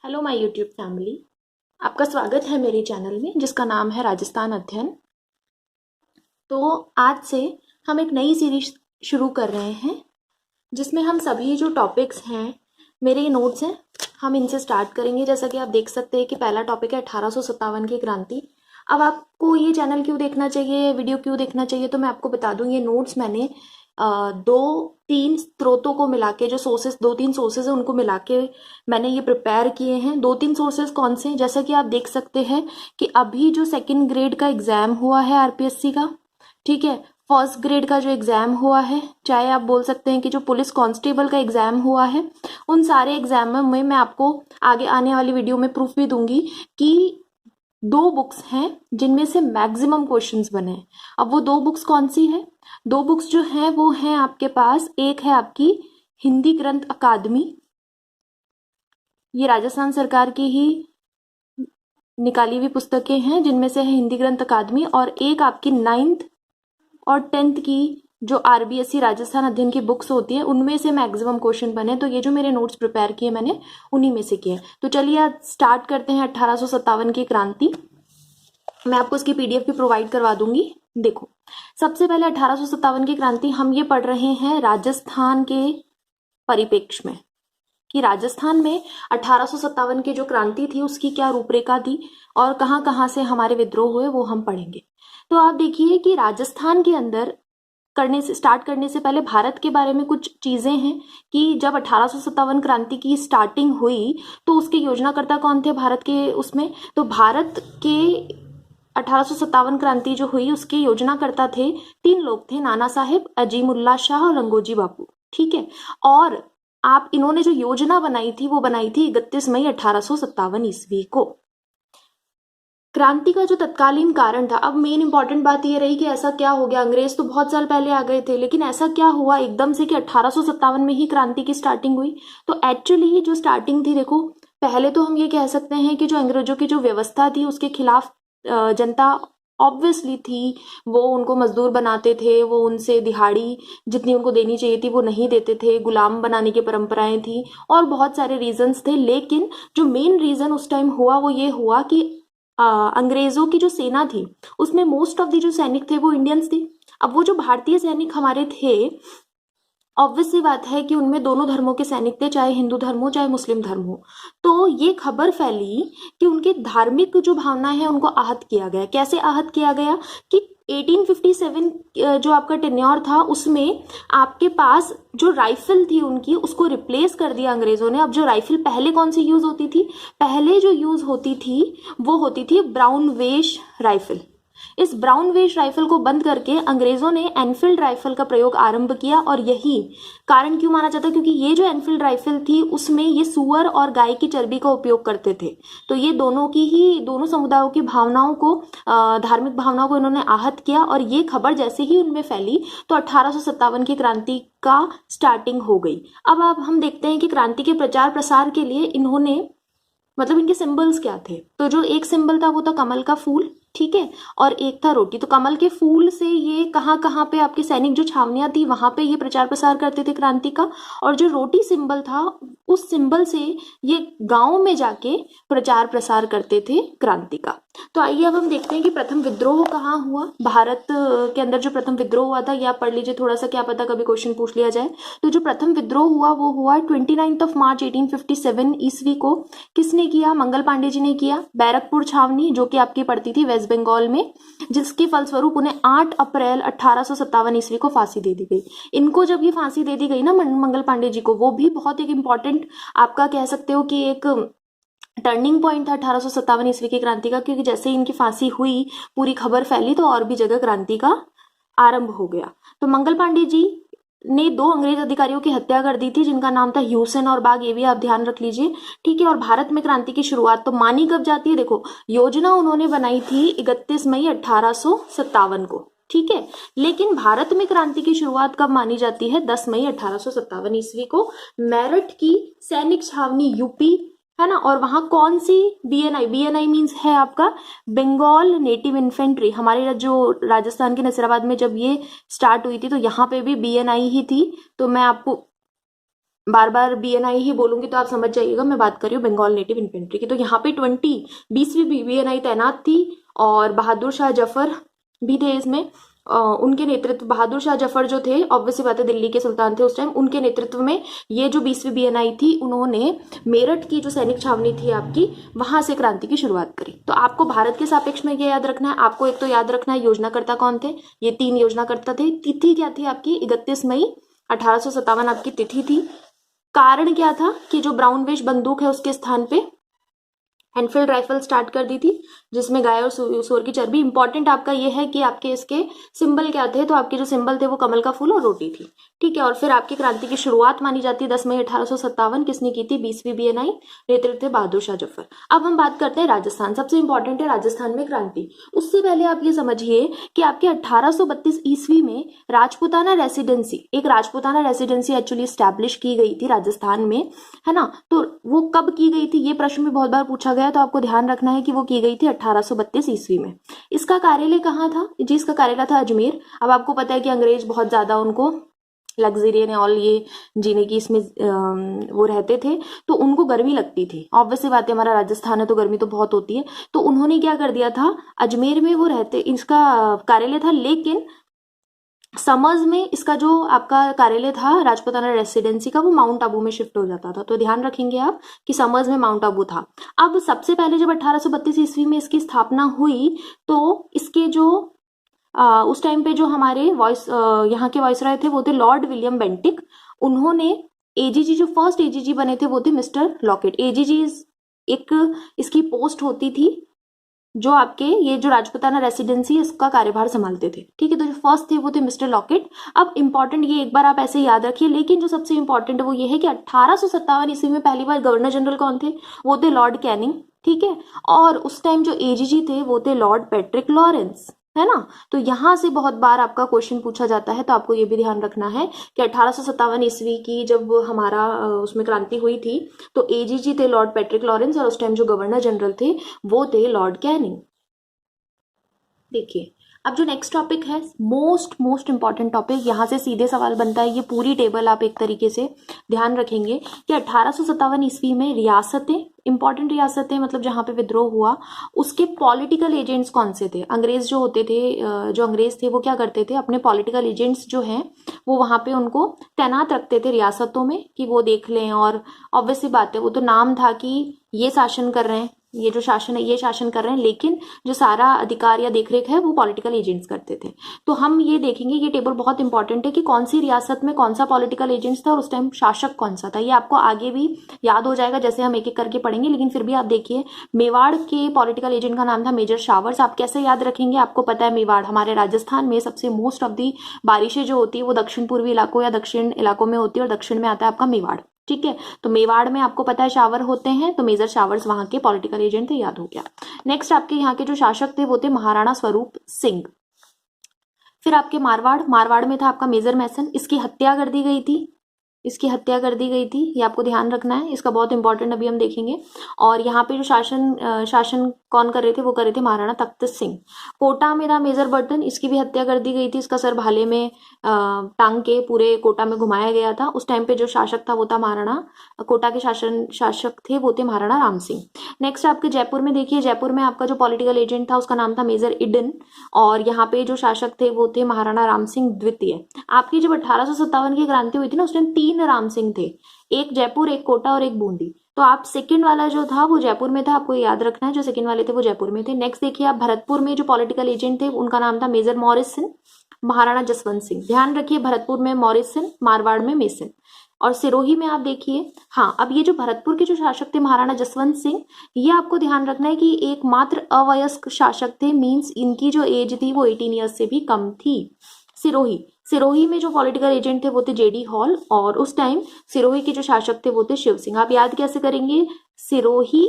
Hello my YouTube family. आपका स्वागत है मेरे चैनल में जिसका नाम है राजस्थान अध्ययन। तो आज से हम एक नई सीरीज शुरू कर रहे हैं जिसमें हम सभी जो टॉपिक्स हैं, मेरे ये नोट्स हैं, हम इनसे स्टार्ट करेंगे। जैसा कि आप देख सकते हैं कि पहला टॉपिक है 1857 की क्रांति। अब आपको ये चैनल क्यों देखना चाहिए, वीडियो क्यों देखना चाहिए, तो मैं आपको बता दूं, ये नोट्स मैंने दो तीन स्रोतों को मिला के, जो सोर्सेस, दो तीन सोर्सेज है उनको मिला के मैंने ये प्रिपेयर किए हैं। दो तीन सोर्सेज कौन से हैं, जैसा कि आप देख सकते हैं कि अभी जो सेकंड ग्रेड का एग्जाम हुआ है आरपीएससी का, ठीक है, फर्स्ट ग्रेड का जो एग्जाम हुआ है, चाहे आप बोल सकते हैं कि जो पुलिस कांस्टेबल का एग्जाम हुआ है, उन सारे एग्जाम में मैं आपको आगे आने वाली वीडियो में प्रूफ भी दूंगी कि दो बुक्स हैं जिनमें से मैक्सिमम क्वेश्चंस बने हैं। अब वो दो बुक्स कौन सी है? दो बुक्स जो हैं वो हैं आपके पास, एक है आपकी हिंदी ग्रंथ अकादमी, ये राजस्थान सरकार की ही निकाली हुई पुस्तकें हैं जिनमें से है हिंदी ग्रंथ अकादमी, और एक आपकी 9th और 10th की जो आरबीएससी राजस्थान अध्ययन की बुक्स होती है उनमें से मैक्सिमम क्वेश्चन बने। तो ये जो मेरे नोट्स प्रिपेयर किए मैंने उन्हीं में से किए। तो चलिए आज स्टार्ट करते हैं 1857 की क्रांति। मैं आपको इसकी पीडीएफ भी प्रोवाइड करवा दूंगी। देखो, सबसे पहले 1857 की क्रांति हम ये पढ़ रहे हैं राजस्थान के परिप्रेक्ष्य में, कि राजस्थान में 1857 की जो क्रांति थी उसकी क्या रूपरेखा थी और कहाँ कहाँ से हमारे विद्रोह हुए, वो हम पढ़ेंगे। तो आप देखिए कि राजस्थान के अंदर स्टार्ट करने से पहले भारत के बारे में कुछ चीजें हैं कि जब 1857 क्रांति की स्टार्टिंग हुई तो उसके योजनाकर्ता कौन थे भारत के उसमें। तो भारत के 1857 क्रांति जो हुई उसके योजनाकर्ता थे, तीन लोग थे, नाना साहेब, अजीमुल्ला शाह और रंगोजी बापू, ठीक है। और आप इन्होंने जो योजना बनाई थी वो बनाई थी 31 मई 1857 ईस्वी को। क्रांति का जो तत्कालीन कारण था, अब मेन इंपॉर्टेंट बात ये रही कि ऐसा क्या हो गया, अंग्रेज तो बहुत साल पहले आ गए थे, लेकिन ऐसा क्या हुआ एकदम से कि 1857 में ही क्रांति की स्टार्टिंग हुई। तो एक्चुअली जो स्टार्टिंग थी, देखो, पहले तो हम ये कह सकते हैं कि जो अंग्रेजों की जो व्यवस्था थी उसके खिलाफ जनता ऑब्वियसली थी। वो उनको मजदूर बनाते थे, वो उनसे दिहाड़ी जितनी उनको देनी चाहिए थी वो नहीं देते थे, गुलाम बनाने की परंपराएं थी और बहुत सारे रीजंस थे। लेकिन जो मेन रीजन उस टाइम हुआ वो ये हुआ कि अंग्रेजों की जो सेना थी उसमें मोस्ट ऑफ द जो सैनिक थे वो इंडियंस थे। अब वो जो भारतीय सैनिक हमारे थे, ऑब्वियस सी बात है कि उनमें दोनों धर्मों के सैनिक थे, चाहे हिंदू धर्म हो चाहे मुस्लिम धर्म हो। तो ये खबर फैली कि उनके धार्मिक जो भावना है उनको आहत किया गया। कैसे आहत किया गया कि 1857 जो आपका टेन्योर था उसमें आपके पास जो राइफल थी उनकी, उसको रिप्लेस कर दिया अंग्रेजों ने। अब जो राइफल पहले कौन सी यूज होती थी, पहले जो यूज होती थी वो होती थी ब्राउन वेश राइफल। इस ब्राउन वेश राइफल को बंद करके अंग्रेजों ने एनफील्ड राइफल का प्रयोग आरंभ किया। और यही कारण क्यों माना जाता है, क्योंकि ये जो एनफील्ड राइफल थी उसमें ये सुअर और गाय की चर्बी का उपयोग करते थे। तो ये दोनों समुदायों की भावनाओं को, धार्मिक भावनाओं को इन्होंने आहत किया। और ये खबर जैसे ही उनमें फैली तो 1857 की क्रांति का स्टार्टिंग हो गई। अब हम देखते हैं कि क्रांति के प्रचार प्रसार के लिए इन्होंने, मतलब इनके सिंबल्स क्या थे। तो जो एक सिंबल था वो था कमल का फूल, ठीक है, और एक था रोटी। तो कमल के फूल से ये कहाँ कहाँ पे आपके सैनिक जो छावनियां थी वहां पे ये प्रचार प्रसार करते थे क्रांति का। और जो रोटी सिंबल था उस सिंबल से ये गांव में जाके प्रचार प्रसार करते थे क्रांति का। तो आइए अब हम देखते हैं कि प्रथम विद्रोह कहाँ हुआ। भारत के अंदर जो प्रथम विद्रोह हुआ था, ये आप पढ़ लीजिए थोड़ा सा, क्या पता कभी क्वेश्चन पूछ लिया जाए। तो जो प्रथम विद्रोह हुआ वो हुआ 29 मार्च 1857 ईस्वी को। किसने किया? मंगल पांडे जी ने किया। बैरकपुर छावनी जो कि आपकी पड़ती थी वेस्ट बंगाल में, जिसके फलस्वरूप उन्हें 8 अप्रैल 1857 ईस्वी को फांसी दे दी गई। इनको जब ये फांसी दे दी गई ना मंगल पांडे जी को, वो भी बहुत एक इंपॉर्टेंट आपका कह सकते हो कि एक टर्निंग पॉइंट था 1857 ईस्वी की क्रांति का, क्योंकि जैसे ही इनकी फांसी हुई पूरी खबर फैली तो और भी जगह क्रांति का आरंभ हो गया। तो मंगल पांडे जी ने 2 अंग्रेज अधिकारियों की हत्या कर दी थी जिनका नाम था ह्यूसन और बाग, ये भी आप ध्यान रख लीजिए, ठीक है। और भारत में क्रांति की शुरुआत तो मानी कब जाती है? देखो, योजना उन्होंने बनाई थी 31 मई 1857 को, ठीक है, लेकिन भारत में क्रांति की शुरुआत कब मानी जाती है? 10 मई 1857 ईस्वी को, मेरठ की सैनिक छावनी यूपी है ना। और वहां कौन सी बीएनआई मींस है आपका बंगाल नेटिव इन्फेंट्री। हमारे जो राजस्थान के नसीराबाद में जब ये स्टार्ट हुई थी तो यहाँ पे भी बीएनआई ही थी। तो मैं आपको बार बार बीएनआई ही बोलूंगी तो आप समझ जाइएगा मैं बात कर रही हूँ बंगाल नेटिव इन्फेंट्री की। तो यहाँ पे 20वीं बीएनआई तैनात थी और बहादुर शाह जफर भी थे इसमें। उनके नेतृत्व, बहादुर शाह जफर जो थे ऑब्वियसली बात है दिल्ली के सुल्तान थे उस टाइम, उनके नेतृत्व में ये जो 20वीं बीएनआई थी उन्होंने मेरठ की जो सैनिक छावनी थी आपकी, वहां से क्रांति की शुरुआत करी। तो आपको भारत के सापेक्ष में ये याद रखना है। आपको एक तो याद रखना है योजनाकर्ता कौन थे, ये 3 योजनाकर्ता थे। तिथि क्या थी आपकी, 31 मई 1857 आपकी तिथि थी। कारण क्या था कि जो ब्राउन वेश बंदूक है उसके स्थान पे एनफील्ड राइफल स्टार्ट कर दी थी, जिसमें गाय और सूअर की चर्बी। इंपॉर्टेंट आपका ये है कि आपके इसके सिंबल क्या थे, तो आपके जो सिंबल थे वो कमल का फूल और रोटी थी, ठीक है। और फिर आपकी क्रांति की शुरुआत मानी जाती है 10 मई 1857। किसने की थी, 20वीं बीएनआई, नेतृत्व थे बहादुर शाह जफर। अब हम बात करते हैं राजस्थान। सबसे इंपॉर्टेंट है राजस्थान में क्रांति। उससे पहले आप ये समझिए कि आपके 1832 ईस्वी में राजपुताना रेसिडेंसी, एक राजपुताना रेसिडेंसी एक्चुअली स्टैब्लिश की गई थी राजस्थान में, है ना। तो वो कब की गई थी, ये प्रश्न भी बहुत बार पूछा गया, तो आपको ध्यान रखना है कि वो की गई थी 1832 ईस्वी में। इसका कार्यालय कहाँ था जी, इसका कार्यालय था अजमेर। अब आपको पता है कि अंग्रेज बहुत ज्यादा उनको लग्जरी एंड ऑल ये जीने की इसमें वो रहते थे, तो उनको गर्मी लगती थी। ऑब्वियसली बात है, हमारा राजस्थान है तो गर्मी तो बहुत होती है। तो उन्होंने क्या कर दिया था, अजमेर में वो रहते, इसका कार्यालय था, लेकिन समर्स में इसका जो आपका कार्यालय था राजपुताना रेसिडेंसी का, वो माउंट आबू में शिफ्ट हो जाता था। तो ध्यान रखेंगे आप कि समर्स में माउंट आबू था। अब सबसे पहले जब 1832 ईस्वी में इसकी स्थापना हुई, तो इसके जो उस टाइम पे जो हमारे यहाँ के वाइसरॉय थे वो थे लॉर्ड विलियम बेंटिक। उन्होंने एजीजी, जो फर्स्ट एजीजी बने थे वो थे मिस्टर लॉकेट। एजीजी एक इसकी पोस्ट होती थी जो आपके ये जो राजपुताना रेसिडेंसी है इसका कार्यभार संभालते थे, ठीक है। तो जो फर्स्ट थे वो थे मिस्टर लॉकेट। अब इंपॉर्टेंट ये एक बार आप ऐसे याद रखिए, लेकिन जो सबसे इंपॉर्टेंट है वो ये है कि 1857 ईस्वी में पहली बार गवर्नर जनरल कौन थे, वो थे लॉर्ड कैनिंग, ठीक है। और उस टाइम जो एजीजी थे वो थे लॉर्ड पैट्रिक लॉरेंस, है ना। तो यहां से बहुत बार आपका क्वेश्चन पूछा जाता है, तो आपको ये भी ध्यान रखना है कि 1857 ईस्वी की जब हमारा उसमें क्रांति हुई थी, तो एजीजी थे लॉर्ड पैट्रिक लॉरेंस और उस टाइम जो गवर्नर जनरल थे वो थे लॉर्ड कैनिंग। देखिए अब जो नेक्स्ट टॉपिक है, मोस्ट इंपॉर्टेंट टॉपिक, यहाँ से सीधे सवाल बनता है। ये पूरी टेबल आप एक तरीके से ध्यान रखेंगे कि 1857 ईस्वी में रियासतें, इंपॉर्टेंट रियासतें मतलब जहाँ पे विद्रोह हुआ, उसके पॉलिटिकल एजेंट्स कौन से थे। अंग्रेज जो होते थे, जो अंग्रेज थे वो क्या करते थे, अपने पॉलिटिकल एजेंट्स जो हैं वो वहाँ पे उनको तैनात रखते थे रियासतों में कि वो देख लें। और ऑब्वियसली बात है, वो तो नाम था कि ये शासन कर रहे हैं, ये जो शासन है ये शासन कर रहे हैं, लेकिन जो सारा अधिकार या देखरेख है वो पॉलिटिकल एजेंट्स करते थे। तो हम ये देखेंगे, ये टेबल बहुत इंपॉर्टेंट है कि कौन सी रियासत में कौन सा पॉलिटिकल एजेंट्स था और उस टाइम शासक कौन सा था। ये आपको आगे भी याद हो जाएगा जैसे हम एक एक करके पढ़ेंगे, लेकिन फिर भी आप देखिए मेवाड़ के पॉलिटिकल एजेंट का नाम था मेजर शावर्स। आप कैसे याद रखेंगे, आपको पता है मेवाड़ हमारे राजस्थान में सबसे मोस्ट ऑफ दी बारिशें जो होती है वो दक्षिण पूर्वी इलाकों या दक्षिण इलाकों में होती है, और दक्षिण में आता है आपका मेवाड़, ठीक है। तो मेवाड़ में आपको पता है शावर होते हैं, तो मेजर शावर्स वहां के पॉलिटिकल एजेंट थे, याद हो गया। नेक्स्ट आपके यहाँ के जो शासक थे वो थे महाराणा स्वरूप सिंह। फिर आपके मारवाड़ में था आपका मेजर मैसन, इसकी हत्या कर दी गई थी, इसकी हत्या कर दी गई थी, ये आपको ध्यान रखना है, इसका बहुत इंपॉर्टेंट अभी हम देखेंगे। और यहाँ पे जो शासन कौन कर रहे थे, वो कर रहे थे महाराणा तख्त सिंह। कोटा में था मेजर बर्टन, इसकी भी हत्या कर दी गई थी, इसका सर भाले में टांग के पूरे कोटा में घुमाया गया था। उस टाइम पे जो शासक था वो था महाराणा, कोटा के शासक थे वो थे महाराणा राम सिंह। नेक्स्ट आपके जयपुर में देखिए, जयपुर में आपका जो पॉलिटिकल एजेंट था उसका नाम था मेजर इडन, और यहाँ पे जो शासक थे वो थे महाराणा राम सिंह द्वितीय। आपकी जब 1857 की क्रांति हुई थी ना, उस टाइम 3 राम सिंह थे, एक जयपुर, एक कोटा और एक बूंदी। तो आप सेकंड वाला जो था वो जयपुर में था, आपको याद रखना है, जो सेकंड वाले थे वो जयपुर में थे। नेक्स्ट देखिए आप भरतपुर में जो पॉलिटिकल एजेंट थे उनका नाम था मेजर मॉरिसन, महाराणा जसवंत सिंह। ध्यान रखिए भरतपुर में मॉरिसन, मारवाड़ में मेसन। और सिरोही में आप देखिए, हाँ अब ये जो भरतपुर के जो शासक थे महाराणा जसवंत सिंह, ये आपको ध्यान रखना है कि एकमात्र अवयस्क शासक थे, मींस इनकी जो एज थी वो 18 ईयर्स से भी कम थी। सिरोही में जो पॉलिटिकल एजेंट थे वो थे जेडी हॉल, और उस टाइम सिरोही के जो शासक थे वो थे शिव सिंह। आप याद कैसे करेंगे, सिरोही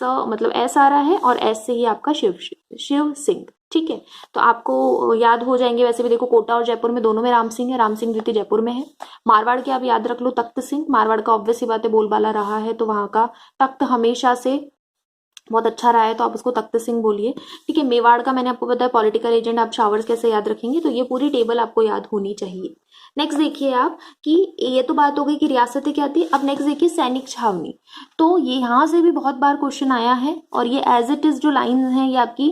मतलब एस आ रहा है और एस से ही आपका शिव सिंह, ठीक है। तो आपको याद हो जाएंगे। वैसे भी देखो कोटा और जयपुर में दोनों में राम सिंह है, राम सिंह द्वितीय जयपुर में है। मारवाड़ के आप याद रख लो तख्त सिंह, मारवाड़ का ऑब्वियस सी बात है बोलबाला रहा है, तो वहां का तख्त हमेशा से बहुत अच्छा रहा है तो आप उसको तख्त सिंह बोलिए। ठीक है, मेवाड़ का मैंने आपको बताया पॉलिटिकल एजेंट, आप शावर्स कैसे याद रखेंगे, तो ये पूरी टेबल आपको याद होनी चाहिए। नेक्स्ट देखिए आप कि ये तो बात हो गई कि रियासतें क्या थी। अब नेक्स्ट देखिए सैनिक छावनी। तो ये यहाँ से भी बहुत बार क्वेश्चन आया है और ये एज इट इज जो लाइन है ये आपकी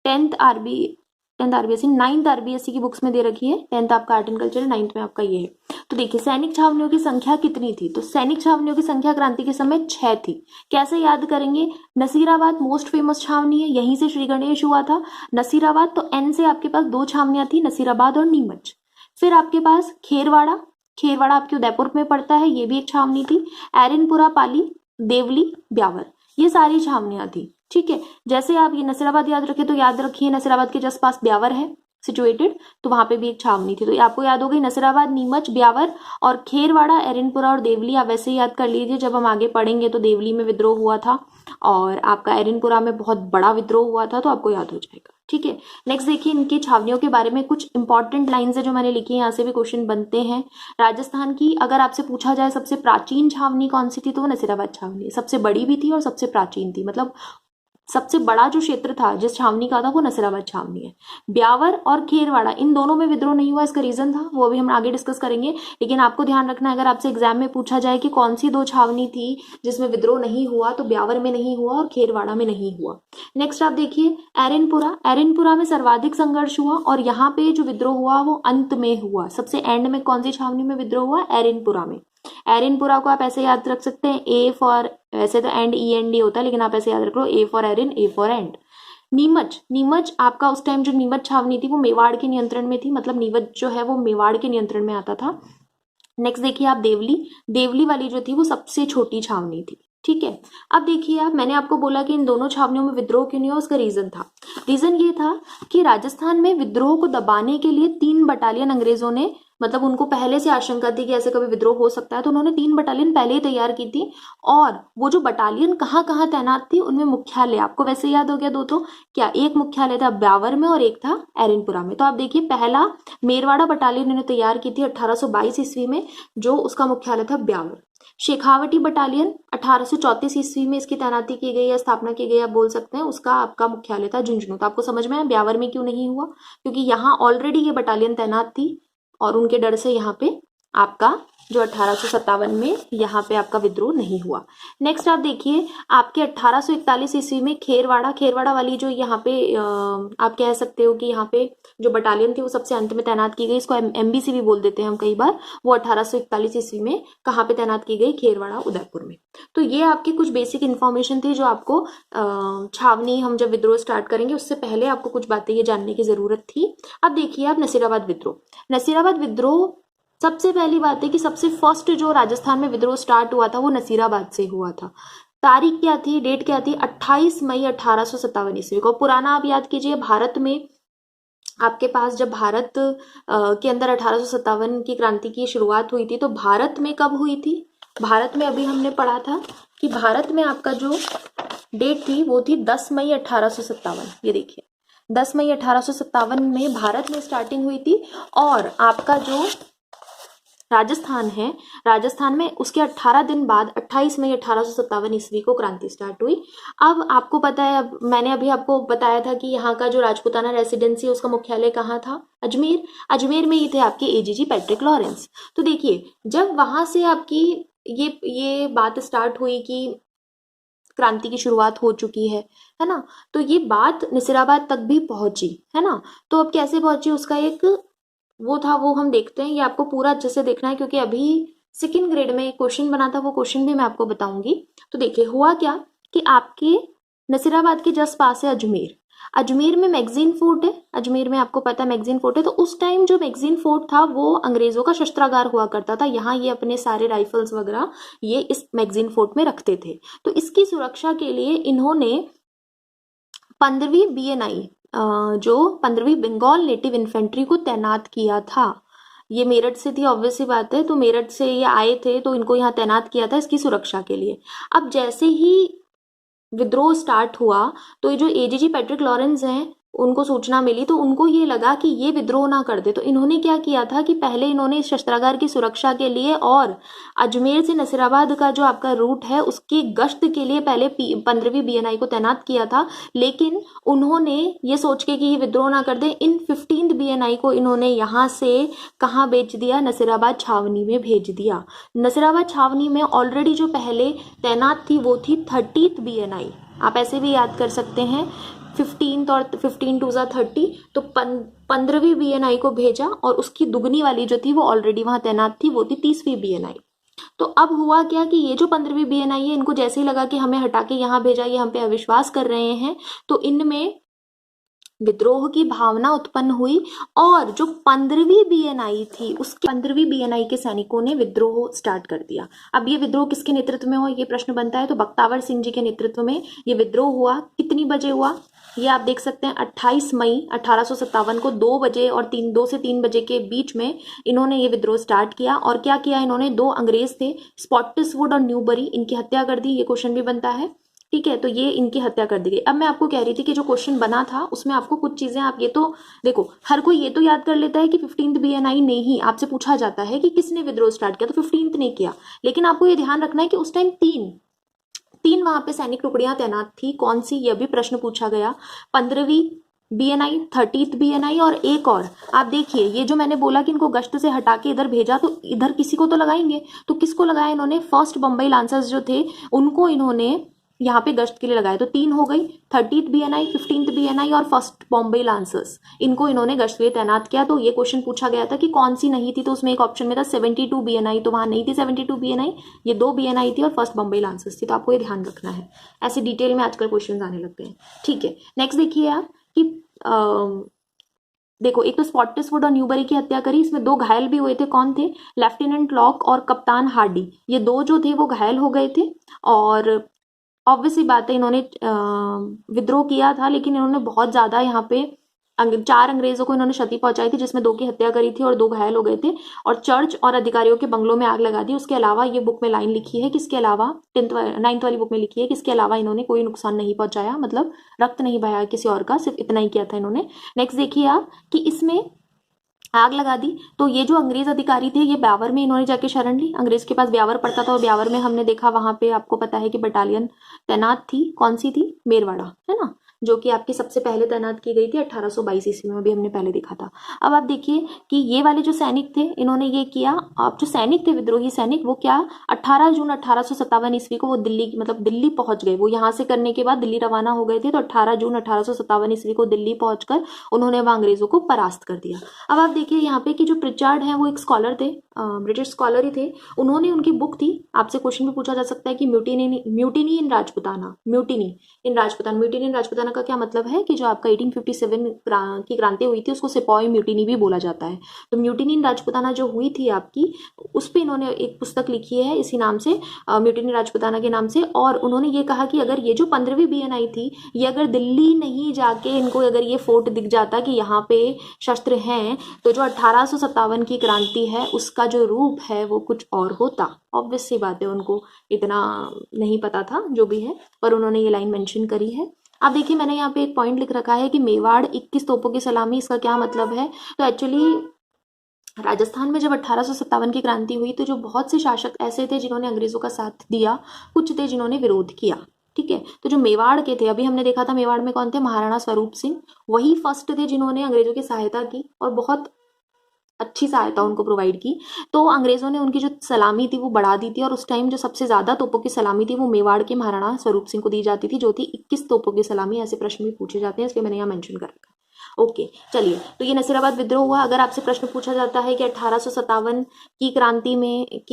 10th आरबीएससी 9th आरबीएससी की बुक्स में दे रखी है। 10th आपका आर्ट एंड कल्चर, 9th में आपका ये है। तो देखिए सैनिक छावनियों की संख्या कितनी थी, तो सैनिक छावनियों की संख्या क्रांति के समय 6 थी। कैसे याद करेंगे, नसीराबाद मोस्ट फेमस छावनी है, यहीं से श्री गणेश हुआ था। नसीराबाद तो एन से आपके पास 2 छावनियां थी, नसीराबाद और नीमच। फिर आपके पास खेरवाड़ा, खेरवाड़ा आपके उदयपुर में पड़ता है, ये भी एक छावनी थी। एरनपुरा पाली, देवली, ब्यावर, ये सारी छावनियां थी। ठीक है, जैसे आप ये नसीराबाद याद रखे तो याद रखिए नसीराबाद के जस्ट पास ब्यावर है सिचुएटेड, तो वहां पे भी एक छावनी थी। तो ये आपको याद हो गई नसीराबाद, नीमच, ब्यावर और खेरवाड़ा, एरनपुरा और देवली। आप वैसे ही याद कर लीजिए, जब हम आगे पढ़ेंगे तो देवली में विद्रोह हुआ था और आपका एरनपुरा में बहुत बड़ा विद्रोह हुआ था, तो आपको याद हो जाएगा। ठीक है, नेक्स्ट देखिए इनकी छावनियों के बारे में कुछ इंपॉर्टेंट लाइंस है जो मैंने लिखी है, यहाँ से भी क्वेश्चन बनते हैं। राजस्थान की अगर आपसे पूछा जाए सबसे प्राचीन छावनी कौन सी थी, तो वो नसीराबाद छावनी, सबसे बड़ी भी थी और सबसे प्राचीन थी। मतलब सबसे बड़ा जो क्षेत्र था जिस छावनी का था वो नसीराबाद छावनी है। ब्यावर और खेरवाड़ा इन दोनों में विद्रोह नहीं हुआ, इसका रीजन था वो भी हम आगे डिस्कस करेंगे। लेकिन आपको ध्यान रखना है, अगर आपसे एग्जाम में पूछा जाए कि कौन सी 2 छावनी थी जिसमें विद्रोह नहीं हुआ, तो ब्यावर में नहीं हुआ और खेरवाड़ा में नहीं हुआ। नेक्स्ट आप देखिए एरनपुरा, एरनपुरा में सर्वाधिक संघर्ष हुआ और यहाँ पे जो विद्रोह हुआ वो अंत में हुआ। सबसे एंड में कौन सी छावनी में विद्रोह हुआ, एरनपुरा में। एरनपुरा को आप ऐसे याद रख सकते हैं, ए फॉर, वैसे तो एंड ई एन डी होता है लेकिन आप ऐसे याद रख लो, A for Aran, A for end. Neemuch, Neemuch आपका उस टाइम जो नीमच छावनी थी वो मेवाड़ के नियंत्रण में थी, मतलब नीमच जो है वो मेवाड़ के नियंत्रण में आता था। नेक्स्ट देखिए आप देवली, देवली वाली जो थी वो सबसे छोटी छावनी थी। ठीक है, अब देखिए आप, मैंने आपको बोला कि इन दोनों छावनियों में विद्रोह क्यों नहीं हुआ, उसका रीजन था। रीजन ये था कि राजस्थान में विद्रोह को दबाने के लिए 3 बटालियन अंग्रेजों ने, मतलब उनको पहले से आशंका थी कि ऐसे कभी विद्रोह हो सकता है, तो उन्होंने 3 बटालियन पहले ही तैयार की थी। और वो जो बटालियन कहाँ कहाँ तैनात थी उनमें मुख्यालय आपको वैसे याद हो गया 2, तो क्या एक मुख्यालय था ब्यावर में और एक था एरनपुरा में। तो आप देखिए पहला मेरवाड़ा बटालियन इन्होंने तैयार की थी 1822 ईस्वी में, जो उसका मुख्यालय था ब्यावर। शेखावटी बटालियन 1834 ईस्वी में इसकी तैनाती की गई या स्थापना की गई, आप बोल सकते हैं, उसका आपका मुख्यालय था झुंझुनू। तो आपको समझ में आया ब्यावर में क्यों नहीं हुआ, क्योंकि यहाँ ऑलरेडी ये बटालियन तैनात थी और उनके डर से यहाँ पे आपका जो 1857 में यहाँ पे आपका विद्रोह नहीं हुआ। नेक्स्ट आप देखिए आपके 1841 ईस्वी में खेरवाड़ा, खेरवाड़ा वाली जो यहाँ पे आप कह सकते हो कि यहाँ पे जो बटालियन थी वो सबसे अंत में तैनात की गई, इसको एमबीसी भी बोल देते हैं हम कई बार। वो 1841 ईस्वी में कहाँ पे तैनात की गई, खेरवाड़ा उदयपुर में। तो ये आपकी कुछ बेसिक इन्फॉर्मेशन थी जो आपको छावनी, हम जब विद्रोह स्टार्ट करेंगे उससे पहले आपको कुछ बातें ये जानने की जरूरत थी। अब देखिए आप नसीराबाद विद्रोह, नसीराबाद विद्रोह सबसे पहली बात है कि सबसे फर्स्ट जो राजस्थान में विद्रोह स्टार्ट हुआ था वो नसीराबाद से हुआ था। तारीख क्या थी, डेट क्या थी, 28 मई 1857 ईस्वी को। पुराना आप याद कीजिए, भारत में आपके पास जब भारत के अंदर 1857 की क्रांति की शुरुआत हुई थी, तो भारत में कब हुई थी, भारत में अभी हमने पढ़ा था कि भारत में आपका जो डेट थी वो थी 10 मई 1857। ये देखिए 10 मई 1857 में भारत में स्टार्टिंग हुई थी और आपका जो राजस्थान है, राजस्थान में उसके 18 दिन बाद 28 मई 1857 ईस्वी को क्रांति स्टार्ट हुई। अब आपको पता है, अब मैंने अभी आपको बताया था कि यहाँ का जो राजपूताना रेसिडेंसी है उसका मुख्यालय कहाँ था, अजमेर। अजमेर में ही थे आपके एजीजी पैट्रिक लॉरेंस। तो देखिए जब वहां से आपकी ये बात स्टार्ट हुई कि क्रांति की शुरुआत हो चुकी है ना, तो ये बात नसीराबाद तक भी पहुंची है ना। तो अब कैसे पहुंची उसका एक वो था, वो हम देखते हैं। ये आपको पूरा अच्छे से देखना है क्योंकि अभी सेकंड ग्रेड में एक क्वेश्चन बना था, वो क्वेश्चन भी मैं आपको बताऊंगी। तो देखिए हुआ क्या कि आपके नसीराबाद के जस्ट पास है अजमेर। अजमेर में मैगजीन फोर्ट है, अजमेर में आपको पता है मैगजीन फोर्ट है। तो उस टाइम जो मैगजीन फोर्ट था वो अंग्रेजों का शस्त्रागार हुआ करता था। यहाँ ये अपने सारे राइफल्स वगैरह ये इस मैगजीन फोर्ट में रखते थे। तो इसकी सुरक्षा के लिए इन्होंने 15वीं BNI जो 15वीं बंगाल नेटिव इन्फेंट्री को तैनात किया था। ये मेरठ से थी, ऑब्वियस सी बात है, तो मेरठ से ये आए थे तो इनको यहाँ तैनात किया था इसकी सुरक्षा के लिए। अब जैसे ही विद्रोह स्टार्ट हुआ तो ये जो एजीजी पैट्रिक लॉरेंस हैं उनको सूचना मिली तो उनको ये लगा कि ये विद्रोह ना कर दे, तो इन्होंने क्या किया था कि पहले इन्होंने शस्त्रागार की सुरक्षा के लिए और अजमेर से नसीराबाद का जो आपका रूट है उसकी गश्त के लिए पहले 15वीं बीएनआई को तैनात किया था। लेकिन उन्होंने ये सोच के कि ये विद्रोह ना कर दे, इन 15th बीएनआई को इन्होंने यहाँ से कहाँ भेज दिया, नसीराबाद छावनी में भेज दिया। नसीराबाद छावनी में ऑलरेडी जो पहले तैनात थी वो थी 30th बीएनआई, आप ऐसे भी याद कर सकते हैं 15th और 15 2 30, तो 15वीं बीएनआई को भेजा और उसकी दुगनी वाली जो थी वो ऑलरेडी वहां तैनात थी, वो थी 30वीं बीएनआई। तो अब हुआ क्या कि ये जो 15वीं बीएनआई है, इनको जैसे ही लगा कि हमें हटा के यहाँ भेजा, ये हम पे अविश्वास कर रहे हैं, तो इनमें विद्रोह की भावना उत्पन्न हुई और जो 15वीं बीएनआई थी उसके 15वीं बीएनआई के सैनिकों ने विद्रोह स्टार्ट कर दिया। अब ये विद्रोह किसके नेतृत्व में हुआ, ये प्रश्न बनता है, तो बख्तावर सिंह जी के नेतृत्व में ये विद्रोह हुआ। कितनी बजे हुआ, ये आप देख सकते हैं 28 मई 1857 को 2 बजे और 2 से 3 बजे के बीच में इन्होंने ये विद्रोह स्टार्ट किया। और क्या किया इन्होंने, 2 अंग्रेज थे स्पॉटिसवुड और न्यूबरी, इनकी हत्या कर दी। ये क्वेश्चन भी बनता है, ठीक है, तो ये इनकी हत्या कर दी गई। अब मैं आपको कह रही थी कि जो क्वेश्चन बना था उसमें आपको कुछ चीजें, आप ये तो देखो, हर कोई ये तो याद कर लेता है कि 15th बीएनआई ने ही, आपसे पूछा जाता है कि किसने विद्रोह स्टार्ट किया, तो 15th ने किया। लेकिन आपको ये ध्यान रखना है कि उस टाइम तीन वहां पे सैनिक टुकड़ियां तैनात थी। कौन सी, यह भी प्रश्न पूछा गया। 15वीं बीएनआई, 30th बीएनआई और एक और। आप देखिए ये जो मैंने बोला कि इनको गश्त से हटा के इधर भेजा, तो इधर किसी को तो लगाएंगे, तो किसको लगाया इन्होंने, फर्स्ट बम्बई लांसर्स जो थे उनको इन्होंने यहाँ पे गश्त के लिए लगाया। तो 3 हो गई, 30th बीएनआई, 15th बीएनआई और फर्स्ट बॉम्बे लांसर्स, इनको इन्होंने गश्त के लिए तैनात किया। तो ये क्वेश्चन पूछा गया था कि कौन सी नहीं थी, तो उसमें एक ऑप्शन में था 72 बीएनआई, तो वहां नहीं थी 72 बीएनआई, ये 2 बीएनआई थी और फर्स्ट बॉम्बे लांसर्स थी। तो आपको ये ध्यान रखना है, ऐसे डिटेल में आजकल क्वेश्चन आने लगते हैं, ठीक है। नेक्स्ट देखिए आप कि देखो, एक तो स्पॉटिसवुड और न्यूबरी की हत्या करी, इसमें 2 घायल भी हुए थे। कौन थे, लेफ्टिनेंट लॉक और कप्तान हार्डी, ये 2 जो थे वो घायल हो गए थे। और ऑब्वियसली बात है इन्होंने विद्रोह किया था, लेकिन इन्होंने बहुत ज्यादा यहाँ पे 4 अंग्रेजों को इन्होंने क्षति पहुंचाई थी, जिसमें 2 की हत्या करी थी और 2 घायल हो गए थे, और चर्च और अधिकारियों के बंगलों में आग लगा दी। उसके अलावा ये बुक में लाइन लिखी है कि इसके अलावा 9th वाली बुक में लिखी है कि इसके अलावा इन्होंने कोई नुकसान नहीं पहुंचाया, मतलब रक्त नहीं बहाया किसी और का, सिर्फ इतना ही किया था इन्होंने। नेक्स्ट देखिए आप कि इसमें आग लगा दी, तो ये जो अंग्रेज अधिकारी थे ये ब्यावर में इन्होंने जाके शरण ली। अंग्रेज के पास ब्यावर पड़ता था और ब्यावर में हमने देखा वहां पे आपको पता है कि बटालियन तैनात थी। कौन सी थी, मेरवाड़ा, है ना, जो कि आपकी सबसे पहले तैनात की गई थी 1822 ईस्वी में, भी हमने पहले देखा था। अब आप देखिए कि ये वाले जो सैनिक थे इन्होंने ये किया। अब जो सैनिक थे, विद्रोही सैनिक, वो क्या 18 जून 1857 ईस्वी को वो दिल्ली, मतलब दिल्ली पहुंच गए। वो यहाँ से करने के बाद दिल्ली रवाना हो गए थे, तो 18 जून 1857 ईस्वी को दिल्ली पहुंचकर उन्होंने वहां अंग्रेजों को परास्त कर दिया। अब आप देखिए यहाँ पे कि जो प्रिचार्ड है वो एक स्कॉलर थे, ब्रिटिश स्कॉलर ही थे। उन्होंने, उनकी बुक थी, आपसे क्वेश्चन भी पूछा जा सकता है कि म्यूटिनी इन राजपुताना, म्यूटिनी इन राजपुताना का क्या मतलब है कि जो आपका 1857 की क्रांति हुई थी उसको सिपाही म्यूटिनी भी बोला जाता है। तो म्यूटिनी इन राजपुताना जो हुई थी आपकी, उस पर इन्होंने एक पुस्तक लिखी है इसी नाम से, म्यूटिनी राजपुताना के नाम से। और उन्होंने ये कहा कि अगर ये जो 15वीं बीएनआई थी, ये अगर दिल्ली नहीं जाके इनको अगर ये फोर्ट दिख जाता कि यहाँ पे शस्त्र हैं, तो जो 1857 की क्रांति है उसका जो रूप है वो कुछ और होता। ऑब्वियस सी बात है, उनको इतना नहीं पता था जो भी है, पर उन्होंने ये लाइन मेंशन करी है। आप देखिए मैंने यहाँ पे एक पॉइंट लिख रखा है कि मेवाड़ 21 तोपों की सलामी, इसका क्या मतलब है। तो एक्चुअली राजस्थान में जब 1857 की क्रांति हुई तो जो बहुत से शासक ऐसे थे जिन्होंने अंग्रेजों का साथ दिया, कुछ थे जिन्होंने विरोध किया, ठीक है। तो जो मेवाड़ के थे, अभी हमने देखा था मेवाड़ में कौन थे, महाराणा स्वरूप सिंह, वही फर्स्ट थे जिन्होंने अंग्रेजों की सहायता की और बहुत अच्छी सहायता उनको प्रोवाइड की। तो अंग्रेजों ने उनकी जो सलामी थी वो बढ़ा दी थी, और उस टाइम जो सबसे ज्यादा तोपों की सलामी थी वो मेवाड़ के महाराणा स्वरूप सिंह को दी जाती थी, जो थी 21 तोपों की सलामी। ऐसे प्रश्न भी पूछे जाते हैं, इसलिए मैंने यहाँ मेंशन कर रखा है। ओके, चलिए, तो ये नसीराबाद विद्रोह हुआ। अगर आपसे प्रश्न पूछा जाता है कि 1857 की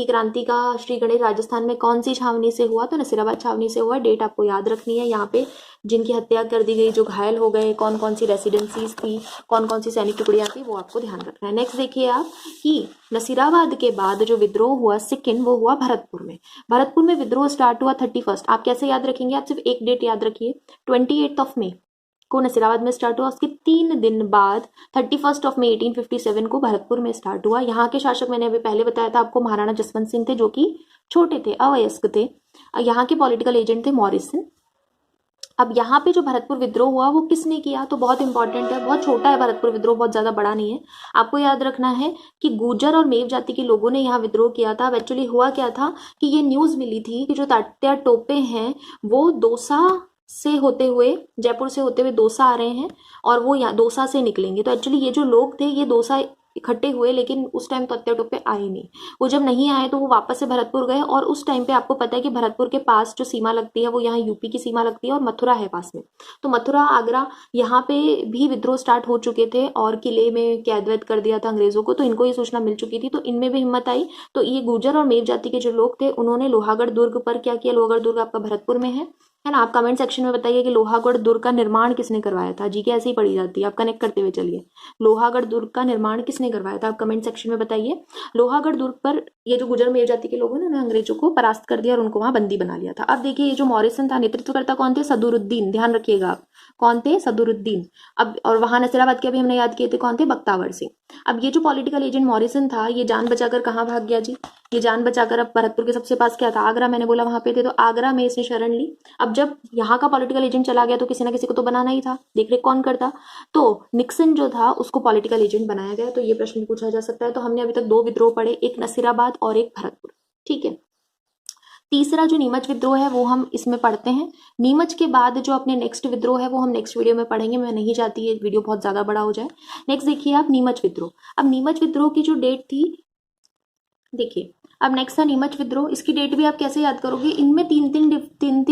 क्रांति का श्री गणेश राजस्थान में कौन सी छावनी से हुआ, तो नसीराबाद छावनी से हुआ। डेट आपको याद रखनी है। यहाँ पे जिनकी हत्या कर दी गई, जो घायल हो गए, कौन कौन सी रेसिडेंसीज थी, कौन कौन सी सैनिक टुकड़ियां थी, वो आपको ध्यान रखना है। नेक्स्ट देखिए आप कि नसीराबाद के बाद जो विद्रोह हुआ सेकेंड, वो हुआ भरतपुर में। भरतपुर में विद्रोह स्टार्ट हुआ 31। आप कैसे याद रखेंगे, आप सिर्फ एक डेट याद रखिए, 28 मई को नसीराबाद में स्टार्ट हुआ। उसके 3 दिन बाद 31 मई 1857 को भरतपुर में स्टार्ट हुआ। यहाँ के शासक मैंने अभी पहले बताया था आपको, महाराणा जसवंत सिंह थे, जो कि छोटे थे, अवयस्क थे। यहाँ के पॉलिटिकल एजेंट थे मॉरिसन। अब यहाँ पे जो भरतपुर विद्रोह हुआ वो किसने किया, तो बहुत इंपॉर्टेंट है, बहुत छोटा है भरतपुर विद्रोह, बहुत ज्यादा बड़ा नहीं है। आपको याद रखना है कि गुर्जर और मेव जाति के लोगों ने यहाँ विद्रोह किया था। एक्चुअली हुआ क्या था कि ये न्यूज मिली थी कि जो तात्या टोपे हैं वो दौसा से होते हुए, जयपुर से होते हुए दौसा आ रहे हैं और वो यहाँ दौसा से निकलेंगे। तो एक्चुअली ये जो लोग थे ये दौसा इकट्ठे हुए, लेकिन उस टाइम तात्या टोपे आए नहीं। वो जब नहीं आए तो वो वापस से भरतपुर गए, और उस टाइम पे आपको पता है कि भरतपुर के पास जो सीमा लगती है वो यहाँ यूपी की सीमा लगती है और मथुरा है पास में। तो मथुरा, आगरा, यहाँ पे भी विद्रोह स्टार्ट हो चुके थे और किले में कैद वैद कर दिया था अंग्रेजों को, तो इनको ये सूचना मिल चुकी थी, तो इनमें भी हिम्मत आई। तो ये गुर्जर और मेव जाति के जो लोग थे उन्होंने लोहागढ़ दुर्ग पर क्या किया, लोहागढ़ दुर्ग आपका भरतपुर में है ना। आप कमेंट सेक्शन में बताइए कि लोहागढ़ दुर्ग का निर्माण किसने करवाया था। जी के ऐसे ही पढ़ी जाती है, आप कनेक्ट करते हुए चलिए। लोहागढ़ दुर्ग का निर्माण किसने करवाया था, आप कमेंट सेक्शन में बताइए। लोहागढ़ दुर्ग पर ये जो गुर्जर मेव जाति के लोगों ने अंग्रेजों को परास्त कर दिया और उनको वहां बंदी बना लिया था। अब देखिए ये जो मॉरिसन था, नेतृत्वकर्ता कौन थे, सदरुद्दीन, ध्यान रखिएगा आप, कौन थे, सदरुद्दीन। अब और वहां नसीराबाद के अभी हमने याद किए थे, कौन थे, बख्तावर सिंह। अब ये जो पॉलिटिकल एजेंट मॉरिसन था ये जान बचाकर कहाँ भाग गया जी, ये जान बचाकर अब भरतपुर के सबसे पास क्या था, आगरा, मैंने बोला वहां पे थे, तो आगरा में इसने शरण ली। अब जब यहाँ का पॉलिटिकल एजेंट चला गया तो किसी ना किसी को तो बनाना ही था, देख रेख कौन करता, तो निक्सन जो था उसको पॉलिटिकल एजेंट बनाया गया। तो ये प्रश्न भी पूछा जा सकता है। तो हमने अभी तक 2 विद्रोह पढ़े, एक नसीराबाद और एक भरतपुर, ठीक है। तीसरा जो नीमच विद्रोह है वो हम इसमें पढ़ते हैं। नीमच के बाद जो अपने नेक्स्ट विद्रोह है वो हम नेक्स्ट वीडियो में पढ़ेंगे, मैं नहीं चाहती ये वीडियो बहुत ज्यादा बड़ा हो जाए। नेक्स्ट देखिए आप नीमच विद्रोह। अब नीमच विद्रोह की जो डेट थी, देखिए अब नेक्स्ट था नीमच विद्रोह, इसकी डेट भी आप कैसे याद करोगे, इनमें तीन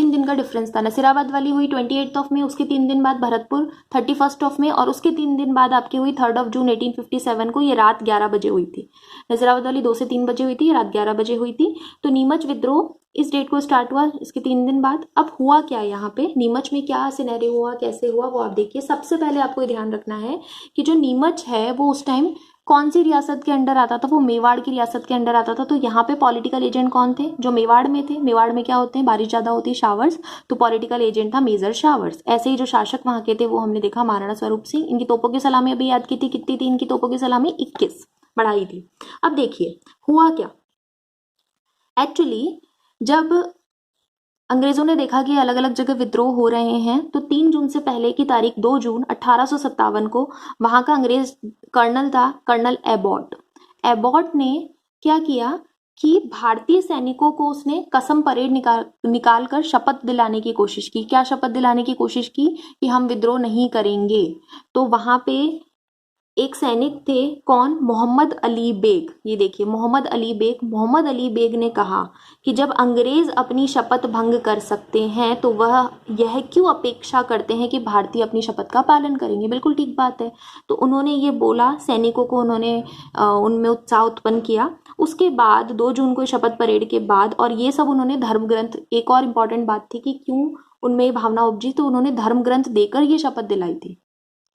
दिन का डिफरेंस था। नसीराबाद वाली हुई 28 मई, उसके 3 दिन बाद भरतपुर 31 मई, और उसके 3 दिन बाद आपकी हुई 3 जून 1857 को, ये रात 11 बजे हुई थी। नसीराबाद वाली 2 से 3 बजे हुई थी, रात 11 बजे हुई थी। तो नीमच विद्रोह इस डेट को स्टार्ट हुआ, इसके 3 दिन बाद। अब हुआ क्या यहाँ पे नीमच में, क्या सिनेरियो हुआ, कैसे हुआ, वो आप देखिए। सबसे पहले आपको ध्यान रखना है कि जो नीमच है वो उस टाइम कौन सी रियासत के अंडर आता था, वो मेवाड़ की रियासत के अंडर आता था। तो यहाँ पे पॉलिटिकल एजेंट कौन थे, जो मेवाड़ में थे। मेवाड़ में क्या होते हैं, बारिश ज्यादा होती है, शावर्स, तो पॉलिटिकल एजेंट था मेजर शावर्स। ऐसे ही जो शासक वहां के थे वो हमने देखा महाराणा स्वरूप सिंह। इनकी तोपों की सलामी अभी याद की थी, कितनी थी इनकी तोपों की सलामी, 21 बढ़ाई थी। अब देखिए हुआ क्या, एक्चुअली जब अंग्रेजों ने देखा कि अलग अलग जगह विद्रोह हो रहे हैं, तो 3 जून से पहले की तारीख 2 जून 1857 को वहां का अंग्रेज कर्नल था, कर्नल एबॉट। एबॉट ने क्या किया कि भारतीय सैनिकों को उसने कसम परेड निकाल कर शपथ दिलाने की कोशिश की। क्या शपथ दिलाने की कोशिश की कि हम विद्रोह नहीं करेंगे। तो वहां पे एक सैनिक थे, कौन, मोहम्मद अली बेग। ये देखिए मोहम्मद अली बेग, मोहम्मद अली बेग ने कहा कि जब अंग्रेज अपनी शपथ भंग कर सकते हैं तो वह यह क्यों अपेक्षा करते हैं कि भारतीय अपनी शपथ का पालन करेंगे। बिल्कुल ठीक बात है। तो उन्होंने ये बोला, सैनिकों को उन्होंने उनमें उत्साह उत्पन्न किया। उसके बाद 2 जून को शपथ परेड के बाद, और ये सब उन्होंने धर्म ग्रंथ, एक और इम्पॉर्टेंट बात थी कि क्यों उनमें ये भावना उपजी, तो उन्होंने धर्म ग्रंथ देकर ये शपथ दिलाई थी,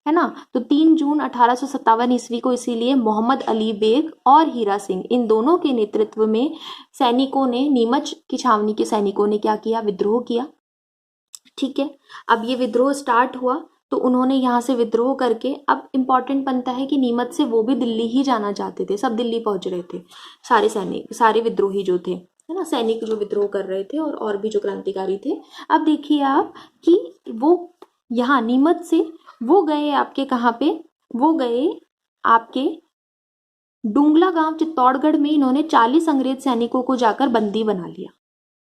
है ना। तो 3 जून 1857 ईस्वी को इसीलिए मोहम्मद अली बेग और हीरा सिंह, इन दोनों के नेतृत्व में सैनिकों ने, नीमच की छावनी के सैनिकों ने क्या किया, विद्रोह किया, ठीक है। अब ये विद्रोह स्टार्ट हुआ तो उन्होंने यहाँ से विद्रोह करके, अब इम्पॉर्टेंट बनता है कि नीमच से वो भी दिल्ली ही जाना चाहते थे, सब दिल्ली पहुंच रहे थे, सारे सैनिक, सारे विद्रोही जो थे, है ना, सैनिक जो विद्रोह कर रहे थे और भी जो क्रांतिकारी थे। अब देखिए आप कि वो यहाँ नीमच से वो गए आपके कहाँ पे, वो गए आपके डुंगला गांव चित्तौड़गढ़ में। इन्होंने 40 अंग्रेज सैनिकों को जाकर बंदी बना लिया।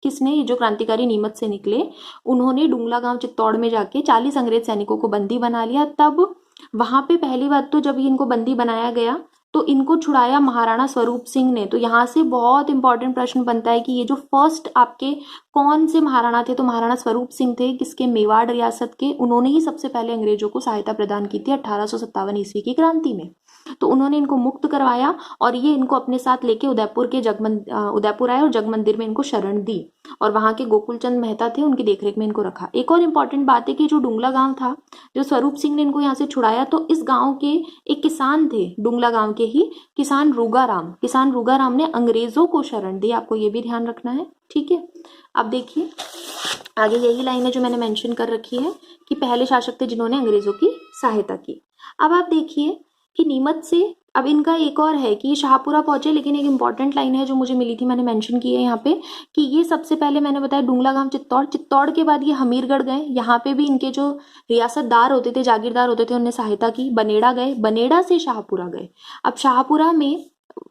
किसने, ये जो क्रांतिकारी नीमच से निकले, उन्होंने डुंगला गांव चित्तौड़ में जाके 40 अंग्रेज सैनिकों को बंदी बना लिया। तब वहां पे पहली बात तो जब इनको बंदी बनाया गया तो इनको छुड़ाया महाराणा स्वरूप सिंह ने। तो यहाँ से बहुत इंपॉर्टेंट प्रश्न बनता है कि ये जो फर्स्ट आपके कौन से महाराणा थे, तो महाराणा स्वरूप सिंह थे, किसके, मेवाड़ रियासत के। उन्होंने ही सबसे पहले अंग्रेजों को सहायता प्रदान की थी 1857 ईस्वी की क्रांति में। तो उन्होंने इनको मुक्त करवाया और ये इनको अपने साथ लेके उदयपुर आए और जग मंदिर में इनको शरण दी, और वहां के गोकुलचंद मेहता थे, उनकी देखरेख में इनको रखा। एक और इम्पॉर्टेंट बात है कि जो डुंगला गांव था, जो स्वरूप सिंह ने इनको यहाँ से छुड़ाया, तो इस गांव के एक किसान थे, डुंगला गांव के ही किसान रूगाराम ने अंग्रेजों को शरण दी। आपको ये भी ध्यान रखना है, ठीक है। अब देखिए आगे यही लाइन है जो मैंने मेंशन कर रखी है कि पहले शासक थे जिन्होंने अंग्रेजों की सहायता की। अब आप देखिए कि नीमच से अब इनका एक और है कि ये शाहपुरा पहुंचे, लेकिन एक इंपॉर्टेंट लाइन है जो मुझे मिली थी, मैंने मेंशन की है यहाँ पे, कि ये सबसे पहले मैंने बताया डुंगलागाम चित्तौड़, चित्तौड़ के बाद ये हमीरगढ़ गए। यहाँ पे भी इनके जो रियासतदार होते थे, जागीरदार होते थे, उन्होंने सहायता की। बनेड़ा गए, बनेड़ा से शाहपुरा गए। अब शाहपुरा में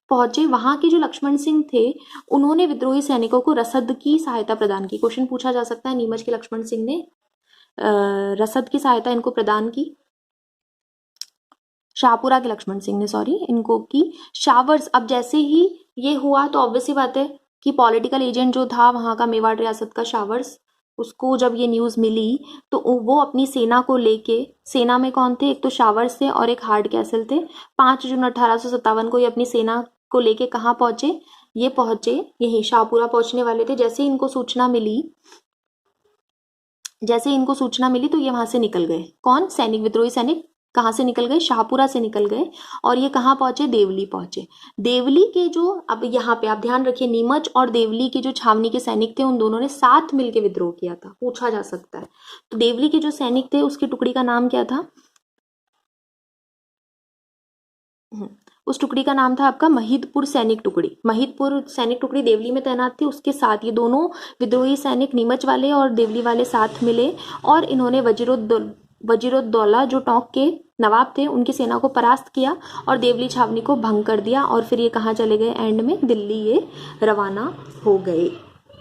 पहुंचे, वहां के जो लक्ष्मण सिंह थे उन्होंने विद्रोही सैनिकों को रसद की सहायता प्रदान की। क्वेश्चन पूछा जा सकता है, नीमच के लक्ष्मण सिंह ने रसद की सहायता इनको प्रदान की, शाहपुरा के लक्ष्मण सिंह ने सॉरी इनको की। शावर्स, अब जैसे ही ये हुआ तो ऑब्वियसली बात है कि पॉलिटिकल एजेंट जो था वहां का मेवाड़ रियासत का शावर्स, उसको जब ये न्यूज़ मिली तो वो अपनी सेना को लेके, सेना में कौन थे, एक तो शावर्स थे और एक हार्ड कैसल थे। 5 जून 1857 को ये अपनी सेना को लेके कहाँ पहुंचे, ये पहुंचे यही शाहपुरा पहुंचने वाले थे। जैसे ही इनको सूचना मिली, तो ये वहां से निकल गए। कौन, सैनिक, विद्रोही सैनिक कहाँ से निकल गए, शाहपुरा से निकल गए। और ये कहाँ पहुंचे, देवली पहुंचे। देवली के जो, अब यहाँ पे आप ध्यान रखिए, नीमच और देवली के जो छावनी के सैनिक थे उन दोनों ने साथ मिलकर विद्रोह किया था, पूछा जा सकता है। तो देवली के जो सैनिक थे उसकी टुकड़ी का नाम क्या था, उस टुकड़ी का नाम था आपका महिदपुर सैनिक टुकड़ी। महिदपुर सैनिक टुकड़ी देवली में तैनात थी। उसके साथ ये दोनों विद्रोही सैनिक, नीमच वाले और देवली वाले, साथ मिले और इन्होंने वजीरुद्दौला जो टोंक के नवाब थे उनकी सेना को परास्त किया और देवली छावनी को भंग कर दिया। और फिर ये कहाँ चले गए, एंड में दिल्ली ये रवाना हो गए।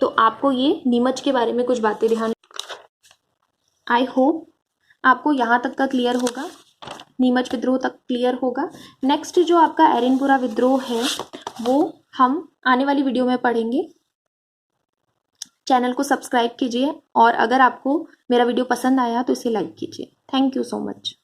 तो आपको ये नीमच के बारे में कुछ बातें ध्यान, आई होप आपको यहाँ तक का क्लियर होगा, नीमच विद्रोह तक क्लियर होगा। नेक्स्ट जो आपका एरनपुरा विद्रोह है वो हम आने वाली वीडियो में पढ़ेंगे। चैनल को सब्सक्राइब कीजिए और अगर आपको मेरा वीडियो पसंद आया तो इसे लाइक कीजिए। Thank you so much.